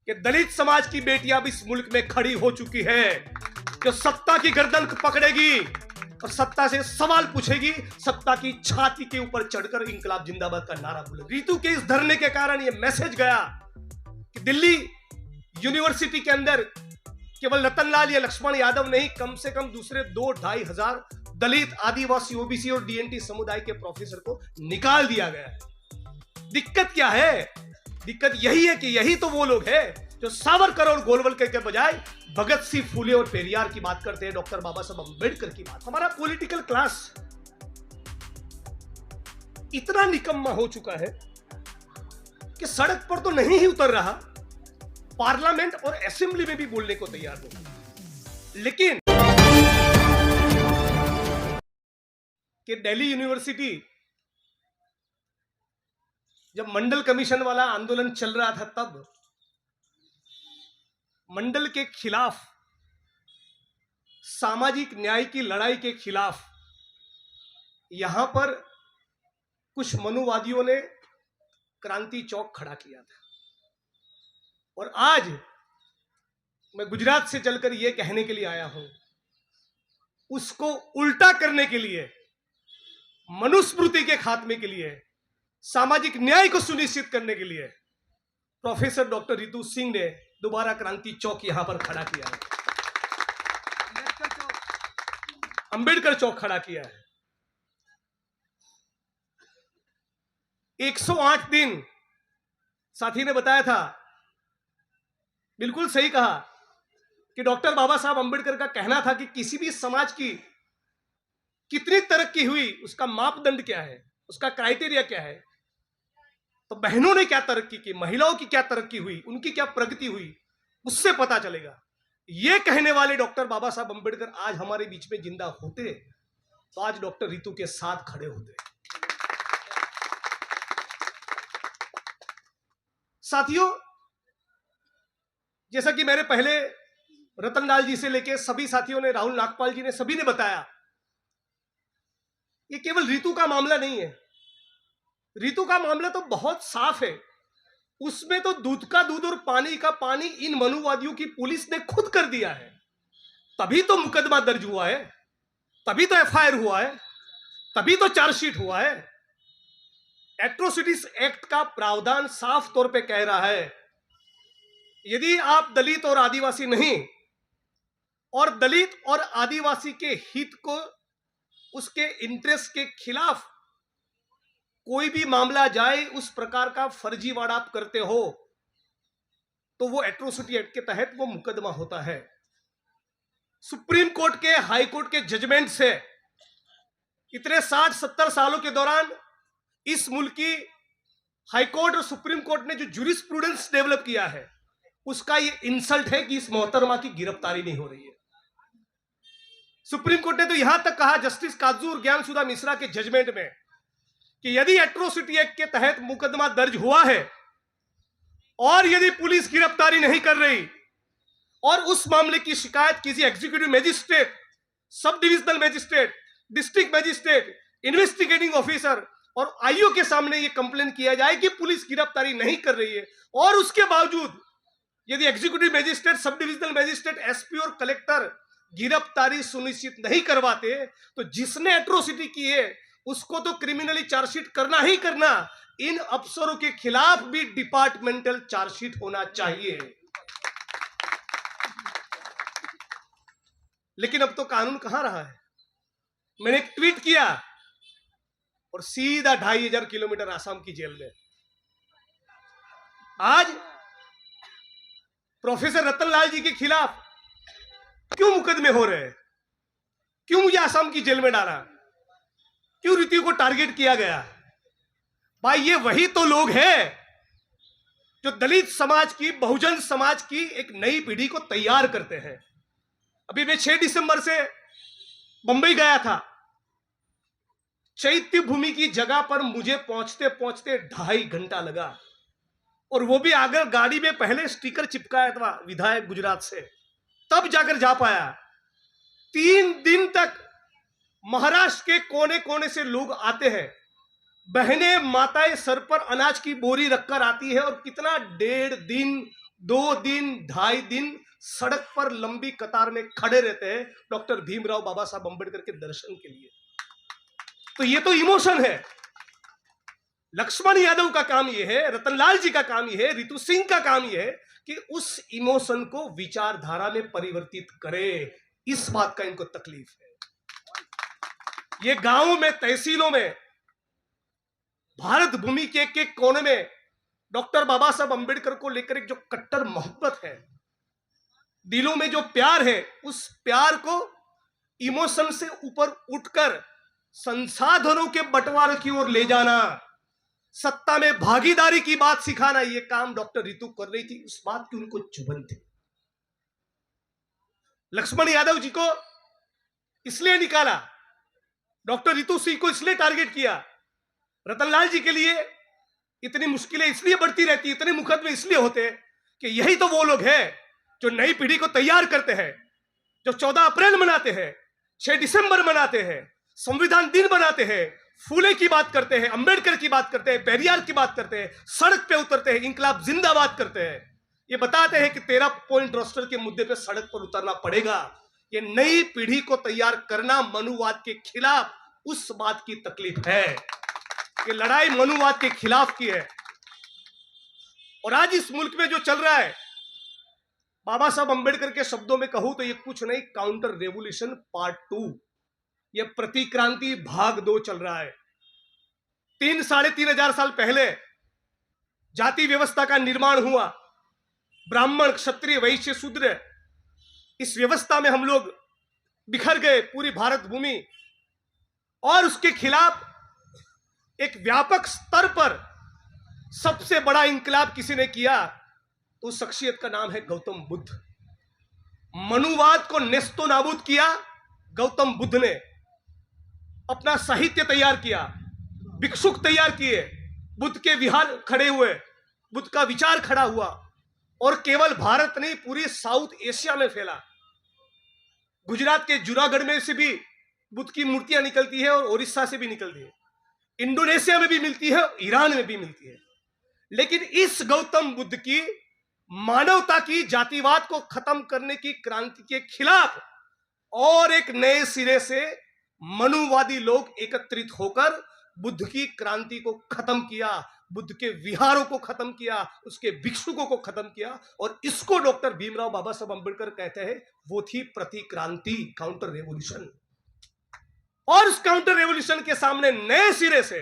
कि दलित समाज की बेटियां अब इस मुल्क में खड़ी हो चुकी है, जो सत्ता की गर्दन पकड़ेगी और सत्ता से सवाल पूछेगी, सत्ता की छाती के ऊपर चढ़कर इंकलाब जिंदाबाद का नारा बोलेगी। रितु के इस धरने के कारण यह मैसेज गया कि दिल्ली यूनिवर्सिटी के अंदर केवल रतनलाल या लक्ष्मण यादव नहीं, कम से कम दूसरे 2-2.5 हजार दलित, आदिवासी, ओबीसी और डीएनटी समुदाय के प्रोफेसर को निकाल दिया गया है। दिक्कत क्या है? दिक्कत यही है कि यही तो वो लोग हैं जो सावरकर और गोलवलकर के बजाय भगत सिंह, फूले और पेरियार की बात करते हैं, डॉक्टर बाबा साहब अंबेडकर की बात। हमारा पॉलिटिकल क्लास इतना निकम्मा हो चुका है कि सड़क पर तो नहीं ही उतर रहा, पार्लियामेंट और असेंबली में भी बोलने को तैयार नहीं। लेकिन कि दिल्ली यूनिवर्सिटी जब मंडल कमीशन वाला आंदोलन चल रहा था, तब मंडल के खिलाफ, सामाजिक न्याय की लड़ाई के खिलाफ यहां पर कुछ मनुवादियों ने क्रांति चौक खड़ा किया था। और आज मैं गुजरात से चलकर यह कहने के लिए आया हूं, उसको उल्टा करने के लिए, मनुस्मृति के खात्मे के लिए, सामाजिक न्याय को सुनिश्चित करने के लिए प्रोफेसर डॉक्टर रितु सिंह ने दोबारा क्रांति चौक यहां पर खड़ा किया है, अंबेडकर चौक खड़ा किया है। 108 दिन, साथी ने बताया था, बिल्कुल सही कहा कि डॉक्टर बाबा साहब अंबेडकर का कहना था कि किसी भी समाज की कितनी तरक्की हुई, उसका मापदंड क्या है, उसका क्राइटेरिया क्या है। तो बहनों ने क्या तरक्की की, महिलाओं की क्या तरक्की हुई, उनकी क्या प्रगति हुई, उससे पता चलेगा। यह कहने वाले डॉक्टर बाबा साहब अंबेडकर आज हमारे बीच में जिंदा होते तो आज डॉक्टर रितु के साथ खड़े होते। साथियों, जैसा कि मेरे पहले रतनलाल जी से लेके सभी साथियों ने, राहुल नागपाल जी ने, सभी ने बताया, ये केवल रितु का मामला नहीं है। रितु का मामला तो बहुत साफ है, उसमें तो दूध का दूध और पानी का पानी इन मनुवादियों की पुलिस ने खुद कर दिया है। तभी तो मुकदमा दर्ज हुआ है, तभी तो एफआईआर हुआ है, तभी तो चार्जशीट हुआ है। एट्रोसिटीज एक्ट का प्रावधान साफ तौर पे कह रहा है, यदि आप दलित और आदिवासी नहीं, और दलित और आदिवासी के हित को, उसके इंटरेस्ट के खिलाफ कोई भी मामला जाए, उस प्रकार का फर्जीवाड़ा आप करते हो, तो वो एट्रोसिटी एक्ट के तहत वो मुकदमा होता है। सुप्रीम कोर्ट के, हाई कोर्ट के जजमेंट से इतने 60-70 सालों के दौरान इस मुल्क की हाई कोर्ट और सुप्रीम कोर्ट ने जो जूरिस्प्रूडेंस डेवलप किया है, उसका ये इंसल्ट है कि इस मोहतरमा की गिरफ्तारी नहीं हो रही है। सुप्रीम कोर्ट ने तो यहां तक कहा, जस्टिस काजू और ज्ञानसुधा मिश्रा के जजमेंट में, कि यदि एट्रोसिटी एक्ट के तहत मुकदमा दर्ज हुआ है और यदि पुलिस गिरफ्तारी नहीं कर रही और उस मामले की शिकायत किसी executive magistrate, sub divisional magistrate, district magistrate, investigating officer और आईओ के सामने यह कंप्लेन किया जाए कि पुलिस गिरफ्तारी नहीं कर रही है, और उसके बावजूद यदि executive magistrate, sub divisional magistrate, SP और कलेक्टर गिरफ्तारी सुनिश्चित नहीं करवाते, तो जिसने एट्रोसिटी की है उसको तो क्रिमिनली चार्जशीट करना ही करना। इन अफसरों के खिलाफ भी डिपार्टमेंटल चार्जशीट होना चाहिए। लेकिन अब तो कानून कहां रहा है। मैंने एक ट्वीट किया और सीधा 2500 किलोमीटर आसाम की जेल में। आज प्रोफेसर रतनलाल जी के खिलाफ क्यों मुकदमे हो रहे हैं, क्यों मुझे आसाम की जेल में डाला, क्यों रितु को टारगेट किया गया? भाई, ये वही तो लोग हैं जो दलित समाज की, बहुजन समाज की एक नई पीढ़ी को तैयार करते हैं। अभी मैं 6 दिसंबर से बंबई गया था। चैत्य भूमि की जगह पर मुझे पहुंचते पहुंचते 2.5 घंटा लगा, और वो भी अगर गाड़ी में पहले स्टिकर चिपकाया था विधायक गुजरात से, तब जाकर जा पाया। 3 दिन तक महाराष्ट्र के कोने कोने से लोग आते हैं, बहनें, माताएं सर पर अनाज की बोरी रखकर आती है, और कितना 1.5 दिन 2 दिन 2.5 दिन सड़क पर लंबी कतार में खड़े रहते हैं डॉक्टर भीमराव बाबा साहब अंबेडकर के दर्शन के लिए। तो ये तो इमोशन है। लक्ष्मण यादव का काम यह है, रतनलाल जी का काम यह है, रितु सिंह का काम यह है कि उस इमोशन को विचारधारा में परिवर्तित करे। इस बात का इनको तकलीफ है। ये गांवों में, तहसीलों में, भारत भूमि के एक कोने में डॉक्टर बाबा साहब अंबेडकर को लेकर एक जो कट्टर मोहब्बत है, दिलों में जो प्यार है, उस प्यार को इमोशन से ऊपर उठकर संसाधनों के बंटवारे की ओर ले जाना, सत्ता में भागीदारी की बात सिखाना, यह काम डॉक्टर रितु कर रही थी। उस बात की उनको चुभन थी। लक्ष्मण यादव जी को इसलिए निकाला, डॉक्टर रितु सिंह को इसलिए टारगेट किया, रतनलाल जी के लिए इतनी मुश्किलें इसलिए बढ़ती रहती, इतने मुकदमे इसलिए होते कि यही तो वो लोग हैं जो नई पीढ़ी को तैयार करते हैं, जो 14 अप्रैल मनाते हैं, 6 दिसंबर मनाते हैं, संविधान दिन मनाते हैं, फूले की बात करते हैं, अंबेडकर की बात करते हैं, पेरियार की बात करते हैं, सड़क पे उतरते हैं, इंकलाब जिंदाबाद करते हैं, ये बताते हैं कि 13 पॉइंट रोस्टर के मुद्दे पे सड़क पर उतरना पड़ेगा। ये नई पीढ़ी को तैयार करना मनुवाद के खिलाफ, उस बात की तकलीफ है कि लड़ाई मनुवाद के खिलाफ की है। और आज इस मुल्क में जो चल रहा है, बाबा साहब अंबेडकर के शब्दों में कहूं तो ये कुछ नहीं, काउंटर रेवोल्यूशन पार्ट 2, ये प्रतिक्रांति भाग 2 चल रहा है। 3-3.5 हजार साल पहले जाति व्यवस्था का निर्माण हुआ। ब्राह्मण, क्षत्रिय, वैश्य, शूद्र, इस व्यवस्था में हम लोग बिखर गए, पूरी भारत भूमि, और उसके खिलाफ एक व्यापक स्तर पर सबसे बड़ा इंकलाब किसी ने किया तो उस शख्सियत का नाम है गौतम बुद्ध। मनुवाद को नेस्तो नाबूद किया गौतम बुद्ध ने। अपना साहित्य तैयार किया, भिक्षुक तैयार किए, बुद्ध के विहार खड़े हुए, बुद्ध का विचार खड़ा हुआ, और केवल भारत नहीं, पूरी साउथ एशिया में फैला। गुजरात के जूनागढ़ में से भी बुद्ध की मूर्तियां निकलती है और ओडिशा से भी निकलती है, इंडोनेशिया में भी मिलती है, ईरान में भी मिलती है। लेकिन इस गौतम बुद्ध की मानवता की, जातिवाद को खत्म करने की क्रांति के खिलाफ और एक नए सिरे से मनुवादी लोग एकत्रित होकर बुद्ध की क्रांति को खत्म किया, बुद्ध के विहारों को खत्म किया, उसके भिक्षुकों को खत्म किया, और इसको डॉक्टर भीमराव बाबा साहब अंबेडकर कहते हैं वो थी प्रतिक्रांति, काउंटर रेवोल्यूशन। और उस काउंटर रेवोल्यूशन के सामने नए सिरे से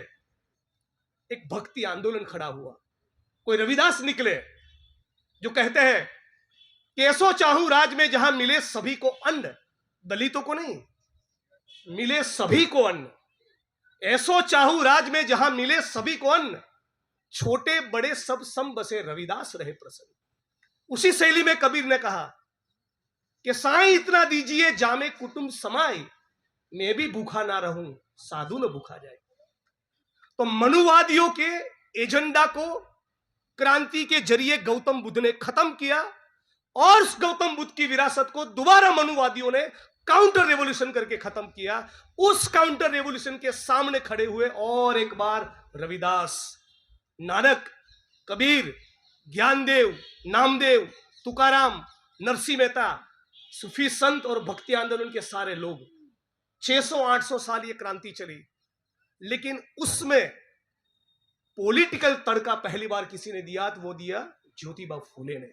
एक भक्ति आंदोलन खड़ा हुआ। कोई रविदास निकले जो कहते हैं कि ऐसो चाहूं राज में जहां मिले सभी को अन्न, दलितों को नहीं, मिले सभी को अन्न। ऐसो चाहूं राज में जहां मिले सभी को अन्न, छोटे बड़े सब सम बसे रविदास रहे प्रसन्न। उसी शैली में कबीर ने कहा कि साईं इतना दीजिए जामे कुटुंब समाई, मैं भी भूखा ना रहूं साधु न भूखा जाए। तो मनुवादियों के एजेंडा को क्रांति के जरिए गौतम बुद्ध ने खत्म किया, और उस गौतम बुद्ध की विरासत को दोबारा मनुवादियों ने काउंटर रेवोल्यूशन करके खत्म किया। उस काउंटर रेवोल्यूशन के सामने खड़े हुए और एक बार रविदास, नानक, कबीर, ज्ञानदेव, नामदेव, तुकाराम, नरसिंह मेहता, सूफी संत और भक्ति आंदोलन के सारे लोग। 600-800 साल ये क्रांति चली, लेकिन उसमें पॉलिटिकल तड़का पहली बार किसी ने दिया तो वो दिया ज्योतिबा फूले ने।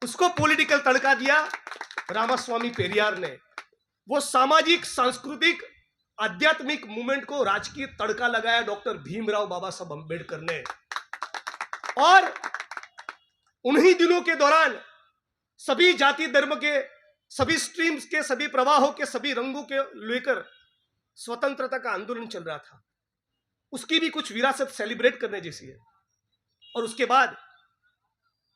उसको पॉलिटिकल तड़का दिया रामास्वामी पेरियार ने। वो सामाजिक, सांस्कृतिक, आध्यात्मिक मूवमेंट को राजकीय तड़का लगाया डॉक्टर भीमराव बाबा साहब अंबेडकर ने। और उन्हीं दिनों के दौरान सभी जाति धर्म के, सभी स्ट्रीम्स के, सभी प्रवाहों के, सभी रंगों के लेकर स्वतंत्रता का आंदोलन चल रहा था। उसकी भी कुछ विरासत सेलिब्रेट करने जैसी है। और उसके बाद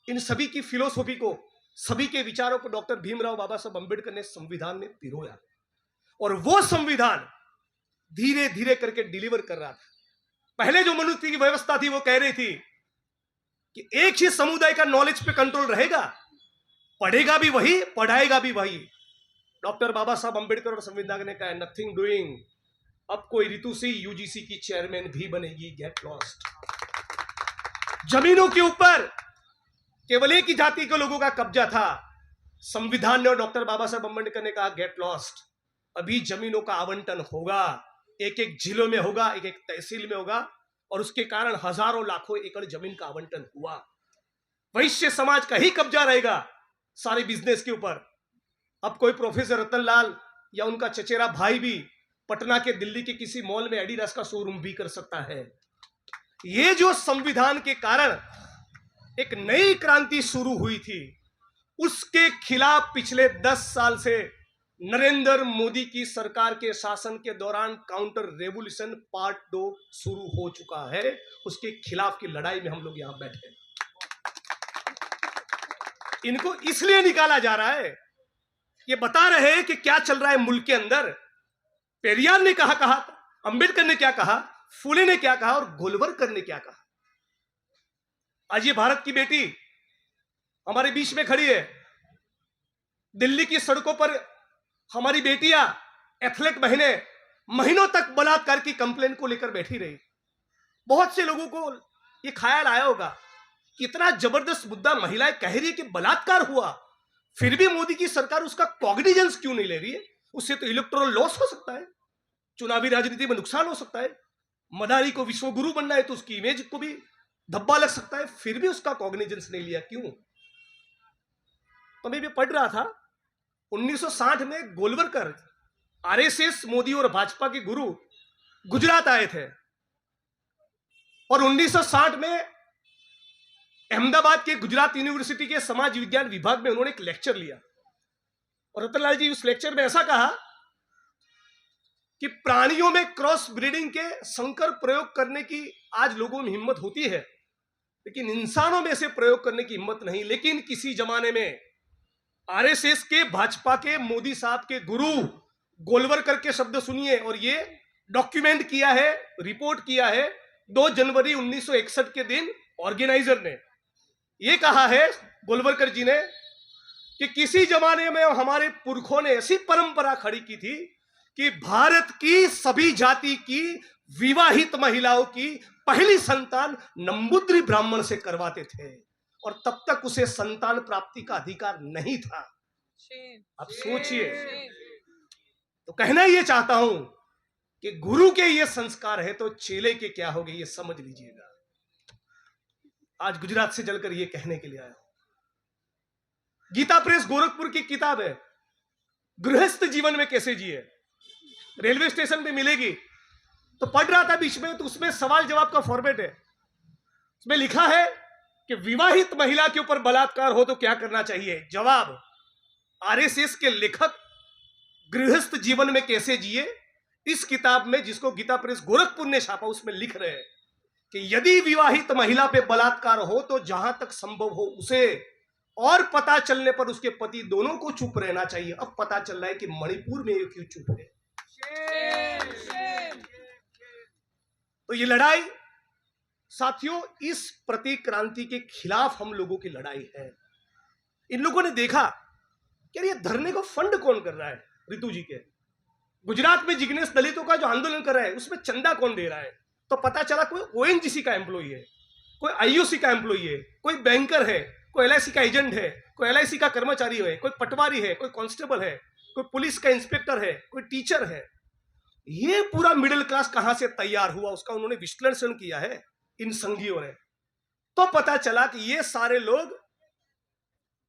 इन सभी की फिलोसॉफी को, सभी के विचारों को डॉक्टर भीमराव बाबा साहब अंबेडकर ने संविधान में पिरोया, और वो संविधान धीरे धीरे करके डिलीवर कर रहा था। पहले जो मनुस्मृति की व्यवस्था थी वो कह रही थी कि एक ही समुदाय का नॉलेज पे कंट्रोल रहेगा, पढ़ेगा भी वही, पढ़ाएगा भी वही। डॉक्टर बाबा साहब अंबेडकर और संविधान ने कहा नथिंग डूइंग, अब कोई रितु सिंह यूजीसी की चेयरमैन भी बनेगी, गेट लॉस्ट। जमीनों के ऊपर केवल एक ही जाति के लोगों का कब्जा था। संविधान ने और डॉक्टर बाबा साहब अम्बेडकर ने कहा गेट लॉस्ट, अभी जमीनों का आवंटन होगा, एक एक जिलों में होगा, एक एक तहसील में होगा, और उसके कारण हजारों लाखों एकड़ जमीन का आवंटन हुआ। वैश्य समाज का ही कब्जा रहेगा सारे बिजनेस के ऊपर। अब कोई प्रोफेसर रतनलाल या उनका चचेरा भाई भी पटना के, दिल्ली के किसी मॉल में एडिडास का शोरूम भी कर सकता है। ये जो संविधान के कारण एक नई क्रांति शुरू हुई थी, उसके खिलाफ पिछले 10 साल से नरेंद्र मोदी की सरकार के शासन के दौरान काउंटर रेवोल्यूशन पार्ट 2 शुरू हो चुका है। उसके खिलाफ की लड़ाई में हम लोग यहां बैठे हैं। इनको इसलिए निकाला जा रहा है, ये बता रहे हैं कि क्या चल रहा है मुल्क के अंदर। पेरियार ने कहा, अंबेडकर ने क्या कहा, फुले ने क्या कहा और गोलवलकर ने क्या कहा। आज ये भारत की बेटी हमारे बीच में खड़ी है। दिल्ली की सड़कों पर हमारी बेटियां, एथलेट बहनें महीनों तक बलात्कार की कंप्लेंट को लेकर बैठी रही। बहुत से लोगों को ये ख्याल आया होगा, कितना जबरदस्त मुद्दा, महिलाएं कह रही है कि बलात्कार हुआ, फिर भी मोदी की सरकार उसका कॉग्निजेंस क्यों नहीं ले रही है। उससे तो इलेक्टोरल लॉस हो सकता है, चुनावी राजनीति में नुकसान हो सकता है, मदारी को विश्वगुरु बनना है तो उसकी इमेज को भी धब्बा लग सकता है, फिर भी उसका कॉग्निजेंस नहीं लिया क्यों। तो मैं भी पढ़ रहा था 1960 में गोलवलकर, आरएसएस, मोदी और भाजपा के गुरु, गुजरात आए थे और 1960 में अहमदाबाद के गुजरात यूनिवर्सिटी के समाज विज्ञान विभाग में उन्होंने एक लेक्चर लिया और रतनलाल जी उस लेक्चर में ऐसा कहा कि प्राणियों में क्रॉस ब्रीडिंग के संकर प्रयोग करने की आज लोगों में हिम्मत होती है, लेकिन इंसानों में ऐसे प्रयोग करने की हिम्मत नहीं। लेकिन किसी जमाने में आरएसएस के, भाजपा के, मोदी साहब के गुरु गोलवलकर के शब्द सुनिए, और ये डॉक्यूमेंट किया है, रिपोर्ट किया है 2 जनवरी 1961 के दिन ऑर्गेनाइजर ने। ये कहा है गोलवलकर जी ने कि किसी जमाने में हमारे पुरखों ने ऐसी परंपरा खड़ी की थी कि भारत की सभी जाति की विवाहित महिलाओं की पहली संतान नंबूद्री ब्राह्मण से करवाते थे और तब तक उसे संतान प्राप्ति का अधिकार नहीं था। अब सोचिए, तो कहना ये चाहता हूं कि गुरु के ये संस्कार है तो चेले के क्या होंगे, ये समझ लीजिएगा। आज गुजरात से जलकर ये कहने के लिए आया हूं। गीता प्रेस गोरखपुर की किताब है, गृहस्थ जीवन में कैसे जिए, रेलवे स्टेशन पे मिलेगी। तो पढ़ रहा था बीच में, तो उसमें सवाल जवाब का फॉर्मेट है। उसमें लिखा है कि विवाहित महिला के ऊपर बलात्कार हो तो क्या करना चाहिए। जवाब, आरएसएस के लेखक गृहस्थ जीवन में कैसे जिए इस किताब में, जिसको गीता प्रेस गोरखपुर ने छापा, उसमें लिख रहे हैं कि यदि विवाहित महिला पे बलात्कार हो तो जहां तक संभव हो उसे, और पता चलने पर उसके पति दोनों को चुप रहना चाहिए। अब पता चल रहा है कि मणिपुर में ये क्यों चुप है। तो ये लड़ाई साथियों, इस प्रतिक्रांति के खिलाफ हम लोगों की लड़ाई है। इन लोगों ने देखा कि ये धरने को फंड कौन कर रहा है, रितु जी के गुजरात में जिग्नेश दलितों का जो आंदोलन कर रहा है उसमें चंदा कौन दे रहा है। तो पता चला कोई ओएनजीसी का एम्प्लॉई है, कोई आईओसी का एम्प्लॉई है, कोई बैंकर है, कोई एलआईसी का एजेंट है, कोई एलआईसी का कर्मचारी है, कोई पटवारी है, कोई कांस्टेबल है, कोई पुलिस का इंस्पेक्टर है, कोई टीचर है। ये पूरा मिडिल क्लास कहां से तैयार हुआ, उसका उन्होंने विश्लेषण किया है इन संघियों ने। तो पता चला कि ये सारे लोग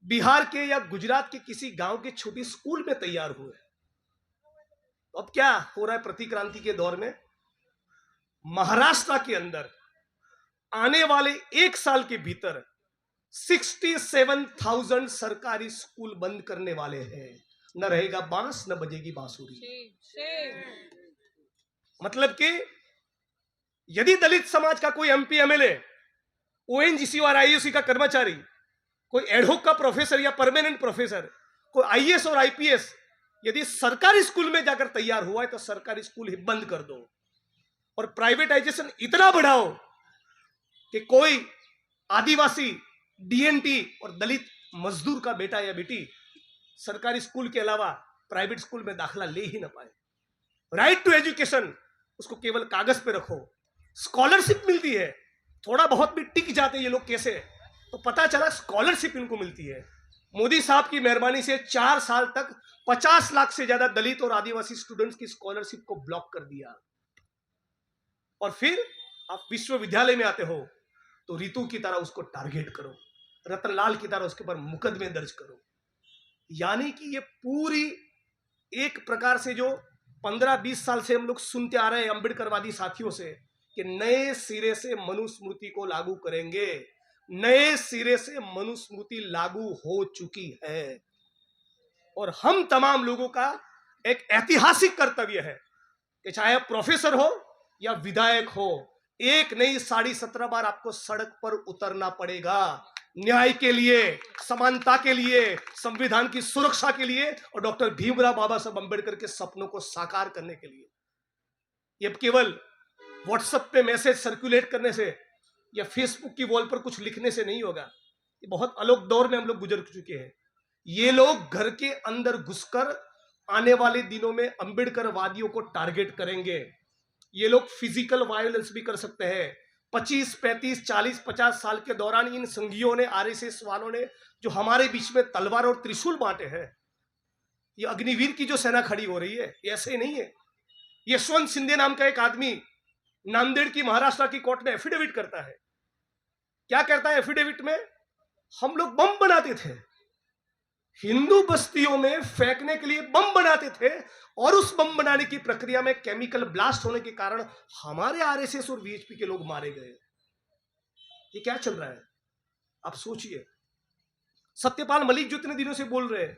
बिहार के या गुजरात के किसी गांव के छोटे स्कूल में तैयार हुए। तो अब क्या हो रहा है प्रतिक्रांति के दौर में, महाराष्ट्र के अंदर आने वाले 1 साल के भीतर 67,000 सरकारी स्कूल बंद करने वाले हैं। न रहेगा बांस, न बजेगी बांसुरी। मतलब कि यदि दलित समाज का कोई एमपी, एमएलए, ओएनजीसी और आईओसी का कर्मचारी, कोई एडहोक का प्रोफेसर या परमानेंट प्रोफेसर, कोई आईएएस और आईपीएस यदि सरकारी स्कूल में जाकर तैयार हुआ है तो सरकारी स्कूल ही बंद कर दो और प्राइवेटाइजेशन इतना बढ़ाओ कि कोई आदिवासी, डीएनटी और दलित मजदूर का बेटा या बेटी सरकारी स्कूल के अलावा प्राइवेट स्कूल में दाखिला ले ही ना पाए। राइट टू एजुकेशन उसको केवल कागज पे रखो। स्कॉलरशिप मिलती है, थोड़ा बहुत भी टिक जाते ये लोग कैसे, तो पता चला स्कॉलरशिप इनको मिलती है। मोदी साहब की मेहरबानी से 4 साल तक 50 लाख से ज्यादा दलित और आदिवासी स्टूडेंट्स की स्कॉलरशिप को ब्लॉक कर दिया। और फिर आप विश्वविद्यालय में आते हो तो रितु की तरह उसको टारगेट करो, रतनलाल की तरह उसके ऊपर मुकदमे दर्ज करो। यानी कि ये पूरी एक प्रकार से जो 15-20 साल से हम लोग सुनते आ रहे हैं अंबेडकरवादी साथियों से कि नए सिरे से मनुस्मृति को लागू करेंगे, नए सिरे से मनुस्मृति लागू हो चुकी है। और हम तमाम लोगों का एक ऐतिहासिक कर्तव्य है कि चाहे प्रोफेसर हो या विधायक हो, एक नहीं 17.5 बार आपको सड़क पर उतरना पड़ेगा, न्याय के लिए, समानता के लिए, संविधान की सुरक्षा के लिए और डॉक्टर भीमराव बाबा साहब अंबेडकर के सपनों को साकार करने के लिए। ये केवल व्हाट्सएप पे मैसेज सर्कुलेट करने से या फेसबुक की वॉल पर कुछ लिखने से नहीं होगा। ये बहुत अलग दौर में हम लोग गुजर चुके हैं। ये लोग घर के अंदर घुसकर आने वाले दिनों में अंबेडकरवादियों को टारगेट करेंगे। ये लोग फिजिकल वायलेंस भी कर सकते हैं। 25, 35, 40, 50 साल के दौरान इन संघियों ने, आरएसएस वालों ने जो हमारे बीच में तलवार और त्रिशूल बांटे हैं, ये अग्निवीर की जो सेना खड़ी हो रही है, ये ऐसे ही नहीं है। यशवंत सिंधे नाम का एक आदमी नांदेड़ की, महाराष्ट्र की कोर्ट में एफिडेविट करता है। क्या कहता है एफिडेविट में? हम लोग बम बनाते थे, हिंदू बस्तियों में फेंकने के लिए बम बनाते थे और उस बम बनाने की प्रक्रिया में केमिकल ब्लास्ट होने के कारण हमारे आरएसएस और वीएचपी के लोग मारे गए। ये क्या चल रहा है आप सोचिए। सत्यपाल मलिक जो इतने दिनों से बोल रहे हैं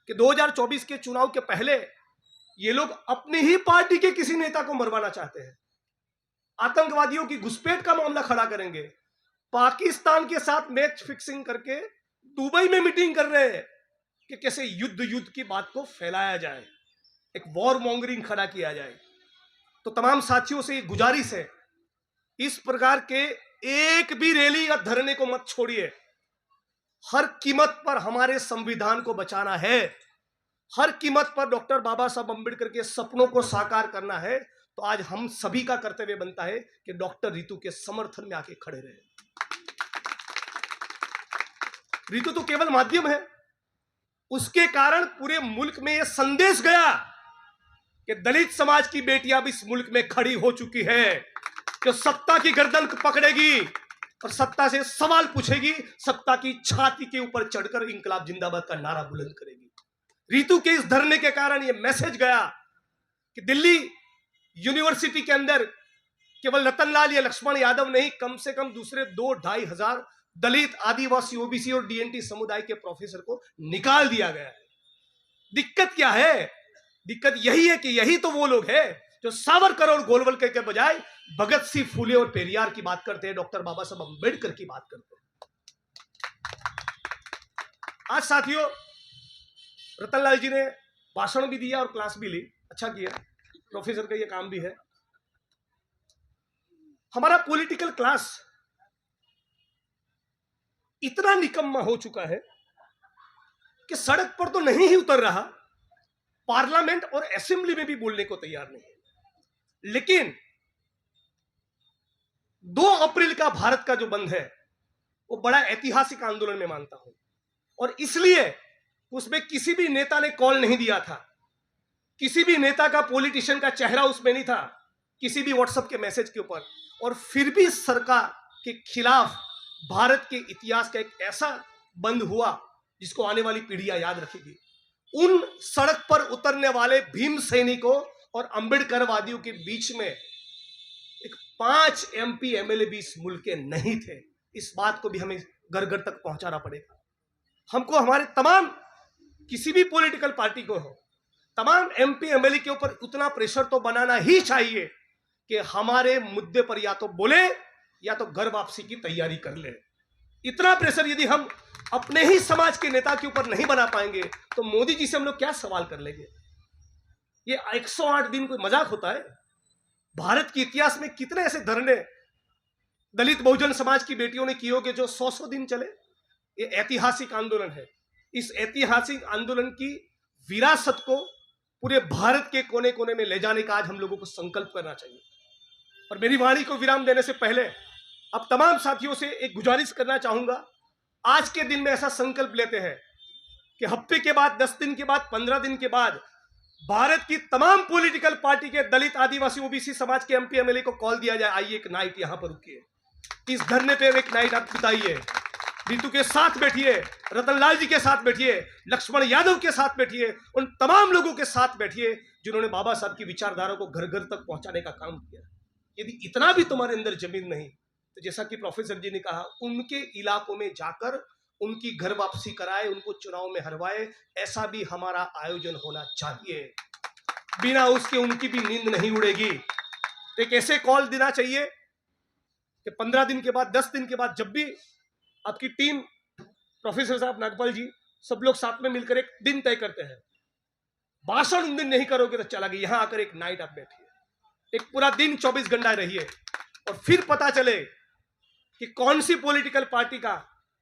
कि 2024 के चुनाव के पहले ये लोग अपनी ही पार्टी के किसी नेता को मरवाना चाहते हैं, आतंकवादियों की घुसपैठ का मामला खड़ा करेंगे, पाकिस्तान के साथ मैच फिक्सिंग करके दुबई में मीटिंग कर रहे हैं कि कैसे युद्ध की बात को फैलाया जाए, एक वॉर मॉन्गरिंग खड़ा किया जाए। तो तमाम साथियों से गुजारिश है, इस प्रकार के एक भी रैली या धरने को मत छोड़िए। हर कीमत पर हमारे संविधान को बचाना है, हर कीमत पर डॉक्टर बाबा साहब अंबेडकर के सपनों को साकार करना है। तो आज हम सभी का कर्तव्य बनता है कि डॉक्टर रितु के समर्थन में आके खड़े रहे। रितु तो केवल माध्यम है, उसके कारण पूरे मुल्क में यह संदेश गया कि दलित समाज की बेटियां भी इस मुल्क में खड़ी हो चुकी है, जो सत्ता की गर्दन पकड़ेगी और सत्ता से सवाल पूछेगी, सत्ता की छाती के ऊपर चढ़कर इंकलाब जिंदाबाद का नारा बुलंद करेगी। रितु के इस धरने के कारण यह मैसेज गया कि दिल्ली यूनिवर्सिटी के अंदर केवल रतनलाल या लक्ष्मण यादव नहीं, कम से कम दूसरे 2-2.5 हजार दलित, आदिवासी, ओबीसी और डीएनटी समुदाय के प्रोफेसर को निकाल दिया गया है। दिक्कत क्या है? दिक्कत यही है कि यही तो वो लोग हैं जो सावरकर और गोलवलकर के बजाय भगत सिंह, फूले और पेरियार की बात करते हैं, डॉक्टर बाबा साहब अंबेडकर की बात करते हैं। आज साथियों, रतनलाल जी ने भाषण भी दिया और क्लास भी ली, अच्छा किया, प्रोफेसर का ये काम भी है। हमारा पॉलिटिकल क्लास इतना निकम्मा हो चुका है कि सड़क पर तो नहीं ही उतर रहा, पार्लियामेंट और असेंबली में भी बोलने को तैयार नहीं है। लेकिन 2 अप्रैल का भारत का जो बंद है वो बड़ा ऐतिहासिक आंदोलन में मानता हूं, और इसलिए उसमें किसी भी नेता ने कॉल नहीं दिया था, किसी भी नेता का, पॉलिटिशियन का चेहरा उसमें नहीं था, किसी भी व्हाट्सएप के मैसेज के ऊपर। और फिर भी सरकार के खिलाफ भारत के इतिहास का एक ऐसा बंद हुआ जिसको आने वाली पीढ़ियां याद रखेगी। उन सड़क पर उतरने वाले भीम सैनिकों और अंबेडकरवादियों के बीच में एक 5 एमपी एमएलए भी इस मुल्क के नहीं थे। इस बात को भी हमें घर घर तक पहुंचाना पड़ेगा। हमको हमारे तमाम, किसी भी पॉलिटिकल पार्टी को हो, तमाम एमपी एमएलए के ऊपर उतना प्रेशर तो बनाना ही चाहिए कि हमारे मुद्दे पर या तो बोले या तो घर वापसी की तैयारी कर ले। इतना प्रेशर यदि हम अपने ही समाज के नेता के ऊपर नहीं बना पाएंगे तो मोदी जी से हम लोग क्या सवाल कर लेंगे? ये 108 दिन कोई मजाक होता है? भारत के इतिहास में कितने ऐसे धरने दलित बहुजन समाज की बेटियों ने किए होंगे जो 100 दिन चले। ये ऐतिहासिक आंदोलन है। इस ऐतिहासिक आंदोलन की विरासत को पूरे भारत के कोने कोने में ले जाने का आज हम लोगों को संकल्प करना चाहिए। और मेरी वाणी को विराम देने से पहले अब तमाम साथियों से एक गुजारिश करना चाहूंगा आज के दिन में ऐसा संकल्प लेते हैं कि हफ्ते के बाद, 10 दिन के बाद, 15 दिन के बाद भारत की तमाम पॉलिटिकल पार्टी के दलित, आदिवासी, ओबीसी समाज के एमपी एमएलए को कॉल दिया जाए, आइए एक नाइट यहां पर रुकिए, इस धरने पे एक नाइट आप बिताइए, रितु के साथ बैठिए, रतनलाल जी के साथ बैठिए, लक्ष्मण यादव के साथ बैठिए, उन तमाम लोगों के साथ बैठिए जिन्होंने बाबा साहब की विचारधारा को घर घर तक पहुंचाने का काम किया। यदि इतना भी तुम्हारे अंदर जमीन नहीं तो जैसा कि प्रोफेसर जी ने कहा, उनके इलाकों में जाकर उनकी घर वापसी कराए, उनको चुनाव में हरवाए, ऐसा भी हमारा आयोजन होना चाहिए। बिना उसके उनकी भी नींद नहीं उड़ेगी। एक ऐसे कॉल देना चाहिए कि 15 दिन के बाद, 10 दिन के बाद, जब भी आपकी टीम, प्रोफेसर साहब, नागपाल जी, सब लोग साथ में मिलकर एक दिन तय करते हैं, भाषण उन दिन नहीं करोगे तो चला गया, यहां आकर एक नाइट आप बैठिए, एक पूरा दिन 24 घंटा रहिए और फिर पता चले कि कौन सी पॉलिटिकल पार्टी का,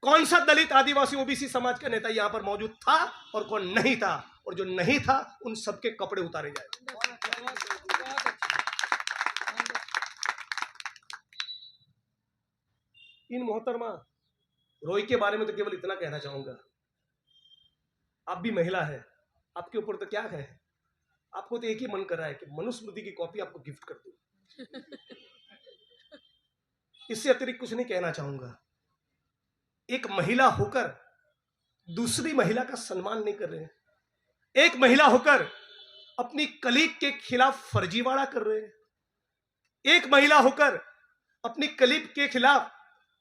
कौन सा दलित, आदिवासी, ओबीसी समाज का नेता यहां पर मौजूद था और कौन नहीं था, और जो नहीं था उन सबके कपड़े उतारे जाए। इन मोहतरमा रोई के बारे में तो केवल इतना कहना चाहूंगा, आप भी महिला है, आपके ऊपर तो क्या है, आपको तो एक ही मन कर रहा है कि मनुस्मृति की कॉपी आपको गिफ्ट कर दूं। इससे अतिरिक्त कुछ नहीं कहना चाहूंगा। एक महिला होकर दूसरी महिला का सम्मान नहीं कर रहे हैं, एक महिला होकर अपनी कलीग के खिलाफ फर्जीवाड़ा कर रहे हैं, एक महिला होकर अपनी कलीग के खिलाफ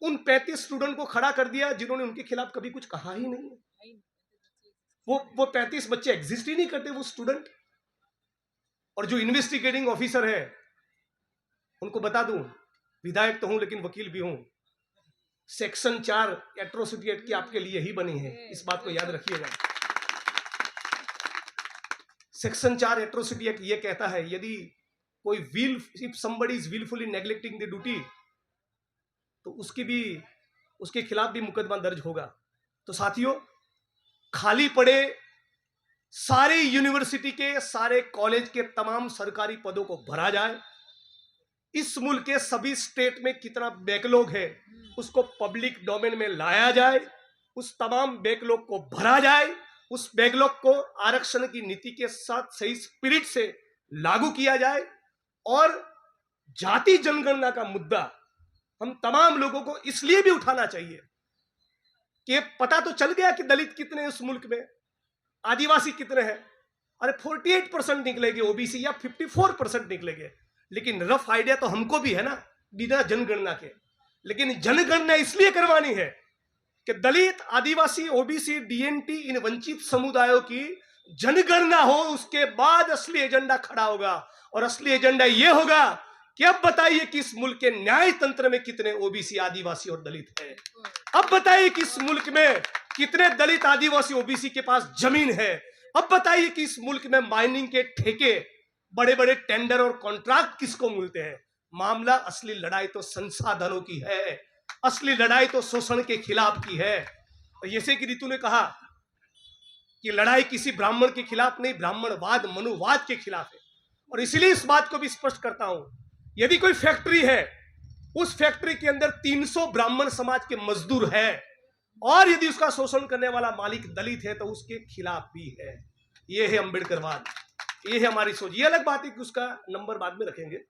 उन 35 स्टूडेंट को खड़ा कर दिया जिन्होंने उनके खिलाफ कभी कुछ कहा ही नहीं है। वो 35 बच्चे एग्जिस्ट ही नहीं करते, वो स्टूडेंट। और जो इन्वेस्टिगेटिंग ऑफिसर है, उनको बता दूं, विधायक तो हूं लेकिन वकील भी हूं, सेक्शन 4 एट्रोसिटी एक्ट की आपके लिए ही बनी है, इस बात को याद रखिएगा। सेक्शन 4 एट्रोसिटी एक्ट ये कहता है, यदि कोई if somebody is willfully neglecting the duty, तो उसके खिलाफ भी मुकदमा दर्ज होगा। तो साथियों, खाली पड़े सारे यूनिवर्सिटी के, सारे कॉलेज के तमाम सरकारी पदों को भरा जाए। इस मुल्क के सभी स्टेट में कितना बैकलॉग है उसको पब्लिक डोमेन में लाया जाए, उस तमाम बैकलॉग को भरा जाए, उस बैकलॉग को आरक्षण की नीति के साथ सही स्पिरिट से लागू किया जाए। और जाति जनगणना का मुद्दा हम तमाम लोगों को इसलिए भी उठाना चाहिए कि पता तो चल गया कि दलित कितने हैं इस मुल्क में, आदिवासी कितने हैं, अरे 48% निकलेंगे ओबीसी या 54% निकलेंगे, लेकिन रफ आइडिया तो हमको भी है ना, बिना जनगणना के। लेकिन जनगणना इसलिए करवानी है कि दलित, आदिवासी, ओबीसी, डीएनटी, इन वंचित समुदायों की जनगणना हो, उसके बाद असली एजेंडा खड़ा होगा। और असली एजेंडा यह होगा कि अब बताइए कि इस मुल्क के न्याय तंत्र में कितने ओबीसी, आदिवासी और दलित हैं। अब बताइए कि इस मुल्क में कितने दलित, आदिवासी, ओबीसी के पास जमीन है। अब बताइए कि इस मुल्क में माइनिंग के ठेके, बड़े बड़े टेंडर और कॉन्ट्रैक्ट किसको मिलते हैं। मामला, असली लड़ाई तो संसाधनों की है, असली लड़ाई तो शोषण के खिलाफ की है। और जैसे कि रितु ने कहा कि लड़ाई किसी ब्राह्मण के खिलाफ नहीं, ब्राह्मणवाद, मनुवाद के खिलाफ है। और इसलिए इस बात को भी स्पष्ट करता हूं, यदि कोई फैक्ट्री है, उस फैक्ट्री के अंदर 300 ब्राह्मण समाज के मजदूर हैं, और यदि उसका शोषण करने वाला मालिक दलित है तो उसके खिलाफ भी है। यह है अम्बेडकरवाद, यह है हमारी सोच। यह अलग बात है कि उसका नंबर बाद में रखेंगे,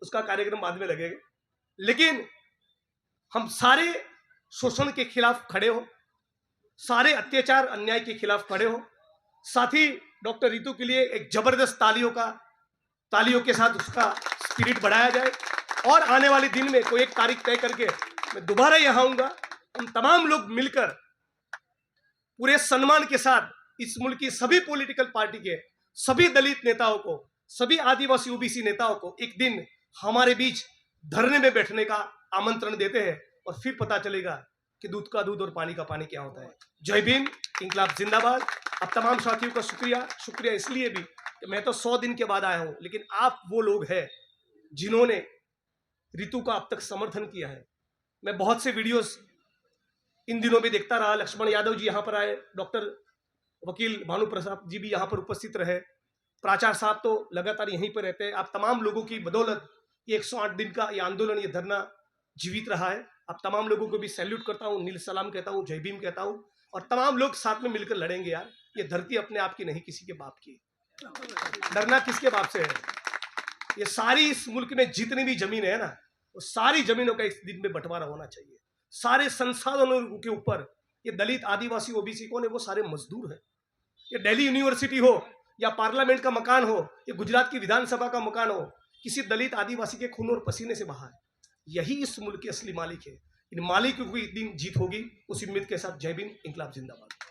उसका कार्यक्रम बाद में लगेगा, लेकिन हम सारे शोषण के खिलाफ खड़े हो, सारे अत्याचार अन्याय के खिलाफ खड़े हो। साथ ही डॉक्टर रितु के लिए एक जबरदस्त तालियों के साथ उसका स्पिरिट बढ़ाया जाए। और आने वाले दिन में कोई एक तारीख तय करके मैं दोबारा यहां आऊंगा, हम तमाम लोग मिलकर पूरे सम्मान के साथ इस मुल्क की सभी पॉलिटिकल पार्टी के सभी दलित नेताओं को, सभी आदिवासी ओबीसी नेताओं को एक दिन हमारे बीच धरने में बैठने का आमंत्रण देते हैं, और फिर पता चलेगा कि दूध का दूध और पानी का पानी क्या होता है। जय भीम, इंकलाब जिंदाबाद। अब तमाम साथियों का शुक्रिया इसलिए भी कि मैं तो 100 दिन के बाद आया हूं, लेकिन आप वो लोग हैं जिन्होंने रितु का अब तक समर्थन किया है। मैं बहुत से वीडियोस इन दिनों में देखता रहा, लक्ष्मण यादव जी यहाँ पर आए, डॉक्टर वकील भानु प्रसाद जी भी यहाँ पर उपस्थित रहे, प्राचार्य साहब तो लगातार यहीं पर रहते हैं। आप तमाम लोगों की बदौलत ये 108 दिन का ये आंदोलन, ये धरना जीवित रहा है। अब तमाम लोगों को भी सैल्यूट करता हूँ, नील सलाम कहता हूँ, जय भीम कहता हूँ, और तमाम लोग साथ में मिलकर लड़ेंगे यार। ये धरती अपने आप की नहीं, किसी के बाप की। डरना किसके बाप से है? ये सारी इस मुल्क में जितनी भी जमीन है ना, वो सारी जमीनों का इस दिन में बंटवारा होना चाहिए। सारे संसाधनों के ऊपर ये दलित, आदिवासी, ओबीसी कौन है? वो सारे मजदूर हैं। ये दिल्ली यूनिवर्सिटी हो या पार्लियामेंट का मकान हो, ये गुजरात की विधानसभा का मकान हो, किसी दलित आदिवासी के खून और पसीने से बहा है। यही इस मुल्क के असली मालिक है। इन मालिकों की दिन जीत होगी, उस उम्मीद के साथ जय भीम, इंकलाब जिंदाबाद।